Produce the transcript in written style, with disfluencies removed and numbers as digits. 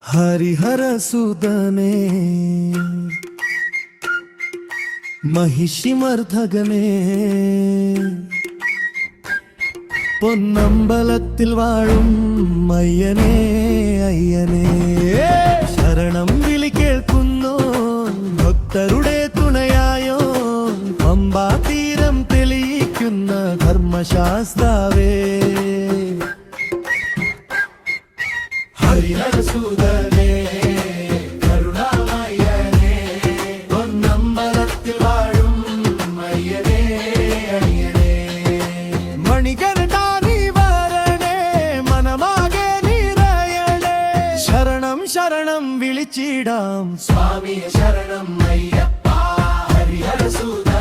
ഹരിഹരസുതനേ മഹിഷിമർദ്ദകനേ പൊന്നമ്പലത്തിൽ വാഴും അയ്യനേ അയ്യനേ ശരണം വിളി കേൾക്കുന്നോ ഭക്തരുടെ തുണയായോ പമ്പാ തീരം തെളിയിക്കുന്ന ധർമ്മശാസ്താവേ ഹരിഹരസുതനേ കരുണാമയനേ പൊന്നമ്പലത്തിൽ വാഴും അയ്യനേ അയ്യനേ മണികണ്ഠാനി വരണേ മനമാകെ നിറയണേ ശരണം ശരണം വിളിച്ചിടാം സ്വാമിയെ ശരണം അയ്യപ്പ ഹരിഹരസുതനേ